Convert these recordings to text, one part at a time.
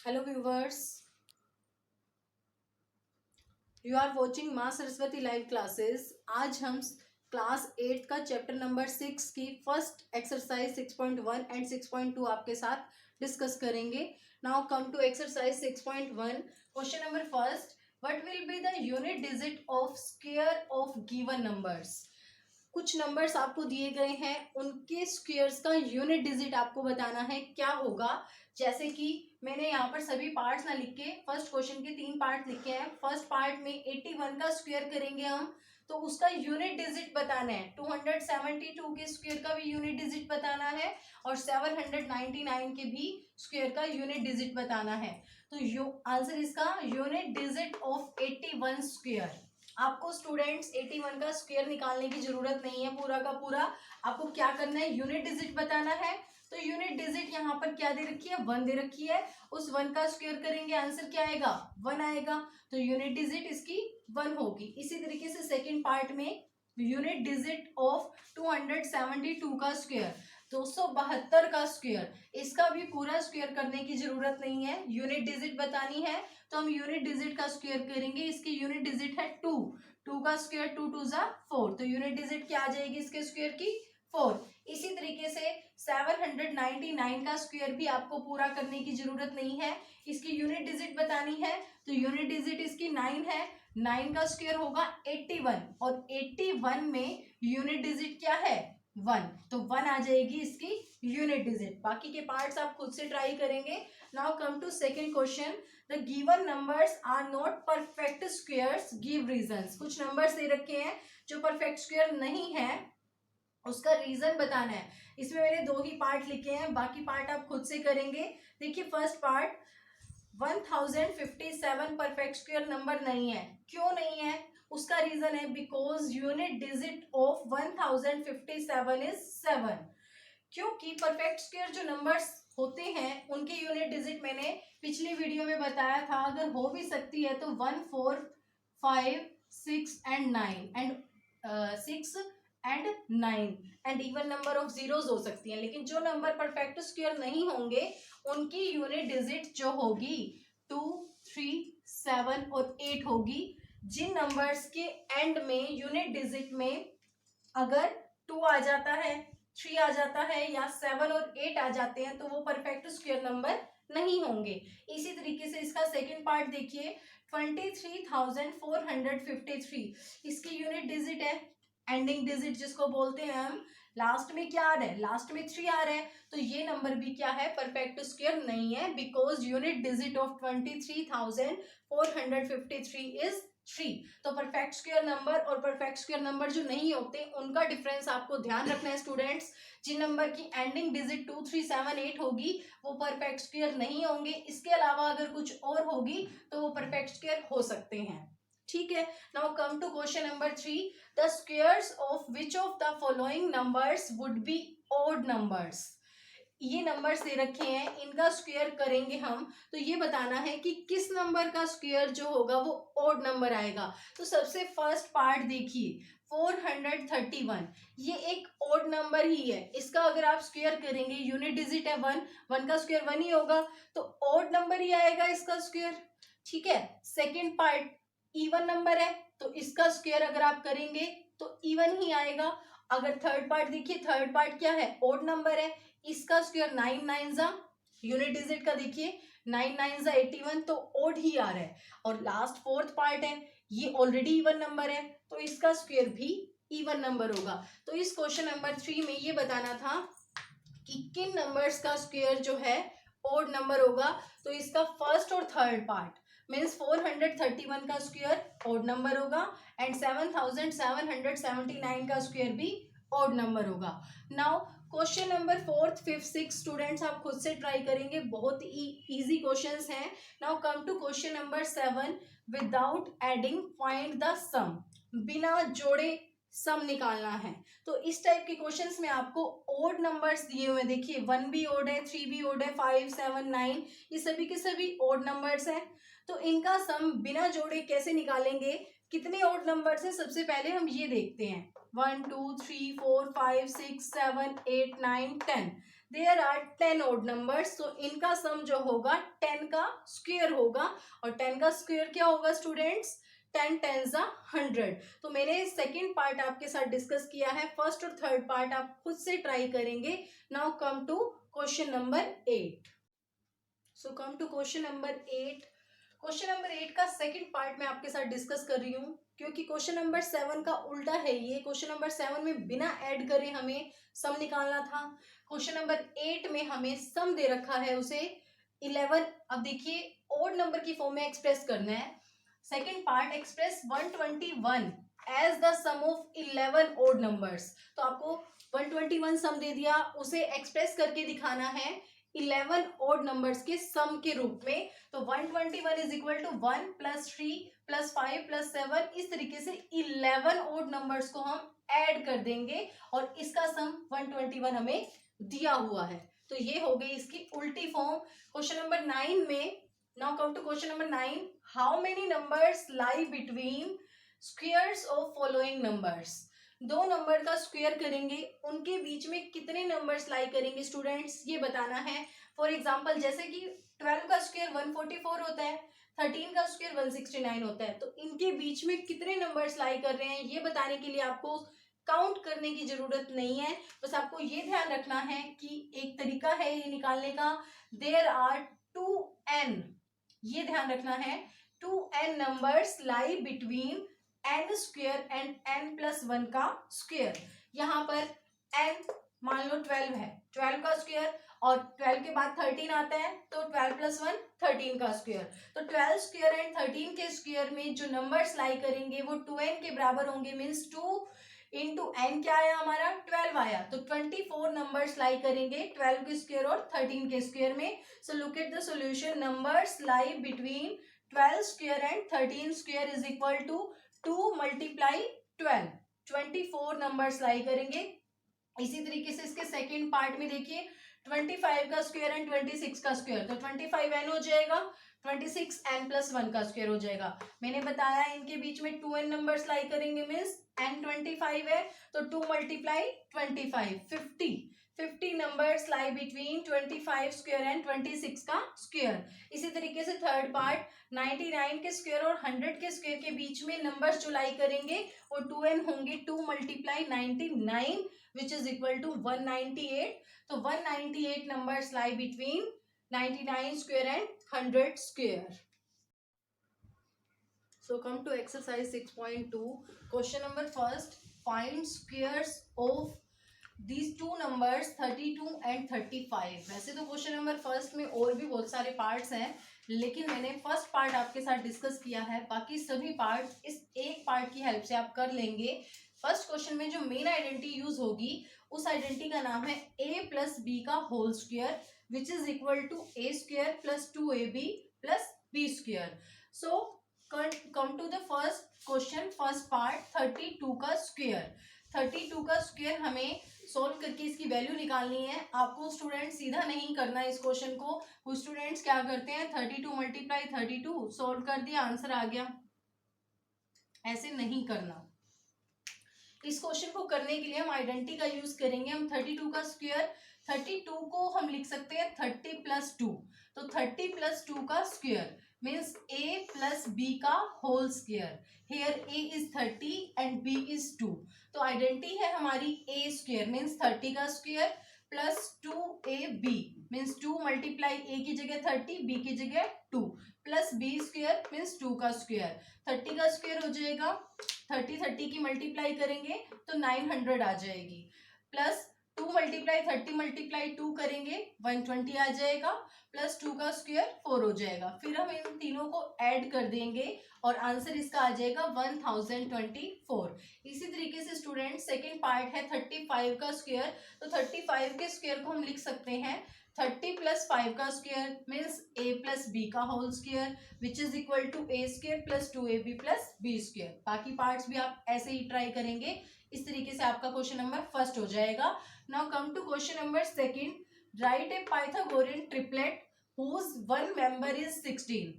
Hello viewers, you are watching Maa Saraswati live classes. आज हम class 8 का चैप्टर नंबर 6 की फर्स्ट एक्सरसाइज 6.1 एंड 6.2 आपके साथ डिस्कस करेंगे। Now come to exercise 6.1। Question number first, what will be the unit digit of square of given numbers. कुछ numbers आपको दिए गए हैं, उनके स्क्वायर्स का यूनिट डिजिट आपको बताना है क्या होगा। जैसे कि मैंने यहाँ पर सभी पार्ट्स ना लिख के फर्स्ट क्वेश्चन के 3 पार्ट लिखे हैं। फर्स्ट पार्ट में 81 का स्क्वायर करेंगे हम, तो उसका यूनिट डिजिट बताना है। 272 के स्क्वायर का भी यूनिट डिजिट बताना है और 799 के भी स्क्वायर का यूनिट डिजिट बताना है। तो आंसर इसका यूनिट डिजिट ऑफ 81 स्क्वायर। आपको स्टूडेंट्स 81 का स्क्वायर निकालने की जरूरत नहीं है, पूरा का पूरा आपको क्या करना है, यूनिट डिजिट बताना है। तो यूनिट डिजिट यहाँ पर क्या दे रखी है, 1 दे रखी है। उस 1 का स्क्वायर करेंगे, आंसर क्या आएगा, 1 आएगा। तो यूनिट डिजिट इसकी 1 होगी। इसी तरीके से सेकेंड पार्ट में यूनिट डिजिट ऑफ 272 का स्क्वायर, 272 का स्क्वायर, इसका भी पूरा स्क्वायर करने की जरूरत नहीं है, यूनिट डिजिट बतानी है। तो हम यूनिट डिजिट का स्क्वायर करेंगे। इसकी यूनिट डिजिट है 2, 2 का स्क्वायर 2 2 जा 4, तो यूनिट डिजिट क्या आ जाएगी इसके स्क्वायर की, 4। इसी तरीके से 799 का स्क्वायर भी आपको पूरा करने की जरूरत नहीं है, इसकी यूनिट डिजिट बतानी है। तो यूनिट डिजिट इसकी 9 है, 9 का स्क्वायर होगा 81 और 81 में यूनिट डिजिट क्या है, 1, तो 1 आ जाएगी इसकी यूनिट डिजिट। बाकी के पार्ट्स आप खुद से ट्राई करेंगे। Now come to second question, the given numbers are not perfect squares, give reasons. कुछ नंबर्स दे रखे हैं जो परफेक्ट स्क्वायर नहीं है, उसका रीजन बताना है। इसमें मैंने 2 ही पार्ट लिखे हैं, बाकी पार्ट आप खुद से करेंगे। देखिए first part, 1057 perfect square number नहीं है। क्यों नहीं है, उसका रीजन है because unit digit of 1057 is 7। क्योंकि परफेक्ट स्क्वायर जो नंबर्स होते हैं उनके यूनिट डिजिट मैंने पिछली वीडियो में बताया था, अगर हो भी सकती है तो 1 4 5 6 and 9 and 6 and 9 and even number of zeros हो सकती हैं। लेकिन जो नंबर परफेक्ट स्क्वायर नहीं होंगे उनकी यूनिट डिजिट जो होगी 2 3 7 और 8 होगी। जिन नंबर्स के एंड में यूनिट डिजिट में अगर 2 आ जाता है, 3 आ जाता है या 7 और 8 आ जाते हैं तो वो परफेक्ट स्क्वायर नंबर नहीं होंगे। इसी तरीके से इसका सेकंड पार्ट देखिए, 23,453, इसकी यूनिट डिजिट है, एंडिंग डिजिट जिसको बोलते हैं हम। लास्ट में क्या आ रहा है, लास्ट में 3 आ रहा है, तो ये नंबर भी क्या है, परफेक्ट स्क्वायर नहीं है, because unit digit of 23,453 is 3। तो परफेक्ट स्क्वायर नंबर और परफेक्ट स्क्वायर नंबर जो नहीं होते उनका डिफरेंस आपको ध्यान रखना है स्टूडेंट्स। जिन नंबर की एंडिंग डिजिट 2 3 7 8 होगी वो परफेक्ट स्क्वायर नहीं होंगे, इसके अलावा अगर कुछ और होगी तो वो परफेक्ट स्क्वायर हो सकते हैं। ठीक है, now come to question number 3, the squares of which of the following numbers would be odd numbers. ये नंबर्स दे रखे हैं, इनका स्क्वायर करेंगे हम, तो ये बताना है कि किस नंबर का स्क्वायर जो होगा वो ऑड नंबर आएगा। तो सबसे फर्स्ट पार्ट देखिए 431, ये एक ऑड नंबर ही है, इसका अगर आप स्क्वायर करेंगे, यूनिट डिजिट है 1, 1 का स्क्वायर 1 ही होगा, तो ऑड नंबर ही आएगा इसका स्क्वायर। ठीक है, सेकेंड पार्ट इवन नंबर है, तो इसका स्क्वायर अगर आप करेंगे तो इवन ही आएगा। अगर थर्ड पार्ट देखिए, थर्ड पार्ट क्या है, ऑड नंबर है, इसका स्क्वायर 9 9 जा, यूनिट डिजिट का देखिए 9 9 जा 81, तो ओड ही आ रहा है। और लास्ट फोर्थ पार्ट है, ये ऑलरेडी इवन नंबर है, तो इसका स्क्वायर भी इवन नंबर होगा। तो इस क्वेश्चन नंबर 3 में ये बताना था कि किन नंबर्स का स्क्वायर जो है ओड नंबर होगा। तो इसका फर्स्ट और थर्ड पार्ट मीन्स 431 का स्क्वायर ओड नंबर होगा एंड 7779 का स्क्वायर भी ओड नंबर होगा। Now question number 4th 5th 6 students आप खुद से ट्राई करेंगे, बहुत ही इजी क्वेश्चंस हैं। Now come to question number 7, without adding find the sum, बिना जोड़े सम निकालना है। तो इस टाइप के क्वेश्चंस में आपको ओड नंबर्स दिए हुए, देखिए 1 भी ओड है, 3 भी ओड है, 5 7 9 ये सभी के सभी ओड नंबर्स हैं। तो इनका सम बिना जोड़े कैसे निकालेंगे, कितने ओड नंबर्स हैं, सबसे पहले हम ये देखते हैं, 1 2 3 4 5 6 7 8 9 10। देयर आर 10 ओड नंबर्स, तो इनका सम जो होगा 10 का स्क्वायर होगा, और 10 का स्क्वायर क्या होगा स्टूडेंट्स, 10 टेंस 100। तो मैंने सेकेंड पार्ट आपके साथ डिस्कस किया है, फर्स्ट और थर्ड पार्ट आप खुद से ट्राई करेंगे। Now come to question number 8। So come to question number 8। Question number 8 का सेकंड पार्ट मैं आपके साथ डिस्कस कर रही हूँ, क्योंकि क्वेश्चन नंबर 7 का उल्टा है ये। क्वेश्चन नंबर 7 में बिना ऐड करे हमें सम निकालना था, क्वेश्चन नंबर 8 में हमें सम दे रखा है उसे 11। अब देखिए ओड नंबर की फॉर्म में एक्सप्रेस करना है। Second part, express 121 as the sum of 11 odd numbers. तो आपको 121 सम दे दिया, उसे एक्सप्रेस करके दिखाना है 11 ओड नंबर्स के सम के रूप में। तो 121 is equal to 1 plus 3 plus 5 plus 7, इस तरीके से 11 ओड नंबर्स को हम ऐड कर देंगे और इसका सम 121 हमें दिया हुआ है। तो ये हो गई इसकी उल्टी फॉर्म। क्वेश्चन नंबर 9 में, now come to question number 9, how many numbers lie between squares of following numbers. दो नंबर का स्क्वायर करेंगे, उनके बीच में कितने नंबर्स लाई करेंगे स्टूडेंट्स, ये बताना है। फॉर एग्जांपल जैसे कि 12 का स्क्वायर 144 होता है, 13 का स्क्वायर 169 होता है, तो इनके बीच में कितने नंबर्स लाई कर रहे हैं ये बताने के लिए आपको काउंट करने की जरूरत नहीं है। बस आपको ये ध्यान रखना है कि एक तरीका है ये निकालने का, देयर आर 2n, ये ध्यान रखना है 2n numbers lie between n square and n plus 1 का स्क्वायर। यहाँ पर n मान लो 12 है, 12 का स्क्वायर, और 12 के बाद 13 आता है, तो 12 प्लस 1 13 का स्क्वायर। तो 12 स्क्वायर एंड 13 के स्क्वायर में जो नंबर्स लाई करेंगे वो 2n के बराबर होंगे, मीन्स 2 इंटू n क्या आया हमारा 12 आया, तो 24 नंबर्स लाई करेंगे 12 के स्क्वायर और 13 के स्क्वायर में। So look at the solution, numbers lie between 12 square and 13 square is equal to 2 multiply 12, 24 numbers lie करेंगे। इसी तरीके से इसके सेकेंड पार्ट में देखिए 25 का स्क्वायर एंड 26 का स्क्वायर, तो 25n हो जाएगा, 26n प्लस 1 का स्क्वायर हो जाएगा। मैंने बताया इनके बीच में 2n नंबर्स लाई करेंगे, मीन्स n 25 है, तो 2 multiply 25 50 numbers lie between 25 square and 26 का स्क्वायर। इसी तरीके से थर्ड पार्ट 99 के स्क्वायर और 100 के स्क्वायर के बीच में नंबर्स जो लाई करेंगे वो 2n होंगे, 2 multiply 99 which is equal to 198। तो 198 numbers lie between 99 square and 100 square. So come to exercise 6.2. Question number first. Find squares of these two numbers 32 and 35. वैसे तो क्वेश्चन नंबर फर्स्ट में और भी बहुत सारे पार्ट्स हैं, लेकिन मैंने फर्स्ट पार्ट आपके साथ डिस्कस किया है, बाकी सभी पार्ट इस एक पार्ट की हेल्प से आप कर लेंगे। फर्स्ट क्वेश्चन में जो मेन आइडेंटिटी यूज होगी उस आइडेंटिटी का नाम है a प्लस बी का whole square which is equal to A square plus 2ab plus B square. So come to the first question, first part 32 का स्क्वायर। 32 का स्क्वायर हमें सोल्व करके इसकी वैल्यू निकालनी है। आपको स्टूडेंट सीधा नहीं करना है इस क्वेश्चन को, कुछ स्टूडेंट्स क्या करते हैं 32 मल्टीप्लाई 32 सोल्व कर दिया आंसर आ गया, ऐसे नहीं करना। इस क्वेश्चन को करने के लिए हम आइडेंटिटी का यूज करेंगे। हम 32 का स्क्वायर, 32 को हम लिख सकते हैं 30 प्लस 2, तो 30 प्लस 2 का square means a plus b का whole square. Here a is 30 and b is 2, तो आइडेंटिटी है हमारी a स्क्वायर मीन्स 30 का square plus 2ab means 2 multiply a की जगह 30, b की जगह 2 प्लस b स्क्वायर मीन्स 2 का स्क्वायर। 30 का स्क्वायर हो जाएगा 30 की मल्टीप्लाई करेंगे तो 900 आ जाएगी, प्लस 2 मल्टीप्लाई 30 मल्टीप्लाई 2 करेंगे 120 आ जाएगा, प्लस 2 का स्क्वायर 4 हो जाएगा। फिर हम इन तीनों को ऐड कर देंगे और आंसर इसका आ जाएगा 1024। इसी तरीके से स्टूडेंट सेकेंड पार्ट है 35 का स्क्वायर, तो 35 के स्क्वायर को हम लिख सकते हैं 30 प्लस 5 का square means a plus b का whole square which is equal to a square plus 2ab plus b square. बाकी पार्ट्स भी आप ऐसे ही ट्राई करेंगे, इस तरीके से आपका क्वेश्चन नंबर फर्स्ट हो जाएगा। Now come to question number second, right a Pythagorean triplet whose one member is 16।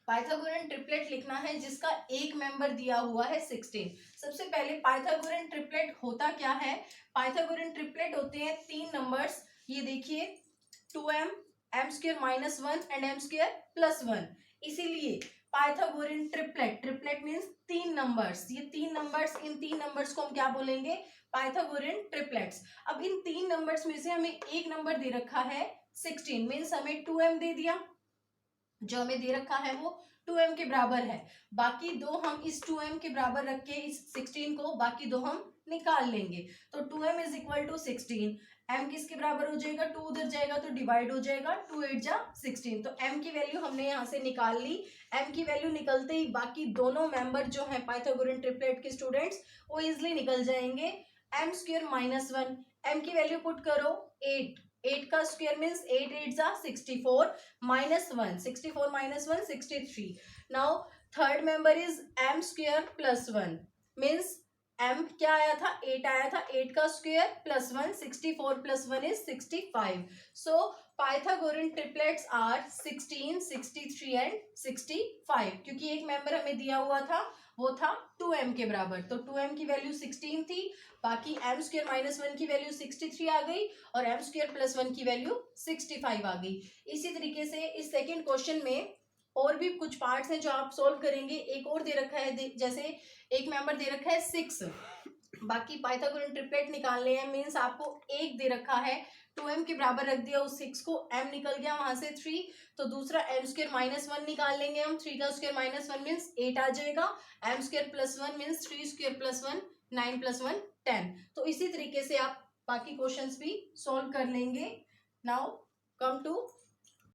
Pythagorean triplet लिखना है जिसका एक मेंबर दिया हुआ है 16। सबसे पहले पाइथागोरियन ट्रिपलेट होता क्या है, पाइथागोरियन ट्रिपलेट होते हैं तीन नंबर्स ये देखिए 2m m square minus 1 and m square plus 1, इसीलिए Pythagorean triplet, triplet means 3 numbers, ये 3 नंबर्स, इन 3 नंबर्स को हम क्या बोलेंगे, पाइथागोरियन ट्रिपलेट्स। अब इन 3 नंबर्स में से हमें एक नंबर दे रखा है 16, मीन्स हमें 2m दे दिया, जो हमें दे रखा है वो 2m के बराबर है। बाकी दो हम इस 2m के बराबर रख के इस 16 को बाकी दो हम निकाल लेंगे। तो 2m is equal to 16, m किसके बराबर हो जाएगा, 2 उधर जाएगा तो डिवाइड हो जाएगा, 2 8 जा 16, तो m की वैल्यू हमने यहाँ से निकाल ली। m की वैल्यू निकलते ही बाकी दोनों मेंबर जो हैं पाइथागोरियन ट्रिपलेट के स्टूडेंट्स वो इजिली निकल जाएंगे। m स्क्वायर माइनस 1, m की वैल्यू पुट करो 8, 8 का स्क्वायर मीन्स 8 8 जा 64 minus 1, 64 minus 1 63। Now third member is m square plus 1, means m क्या आया था, 8 आया था, 8 का square plus 1, 64 plus 1 is 65। So Pythagorean triplets are 16, 63 and 65, क्योंकि एक मेंबर हमें दिया हुआ था वो था 2m के बराबर, तो 2m की वैल्यू 16 थी, बाकी m स्क्वायर माइनस 1 की वैल्यू 63 आ गई और m स्क्वायर प्लस 1 की वैल्यू 65 आ गई। इसी तरीके से इस सेकेंड क्वेश्चन में और भी कुछ पार्ट्स हैं जो आप सोल्व करेंगे। एक और दे रखा है, जैसे एक मेंबर दे रखा है 6, बाकी पाइथागोरियन ट्रिपलेट निकालने हैं, मीन्स आपको एक दे रखा है 2m के बराबर रख दिया उस 6 को, m निकल गया वहां से 3, तो दूसरा m स्क्वायर माइनस 1 निकाल लेंगे हम, 3 का स्क्वायर माइनस 1 मीन्स 8 आ जाएगा, m square plus 1 means 3 square plus 1 9 plus 1 10। तो इसी तरीके से आप बाकी क्वेश्चंस भी सोल्व कर लेंगे। Now come to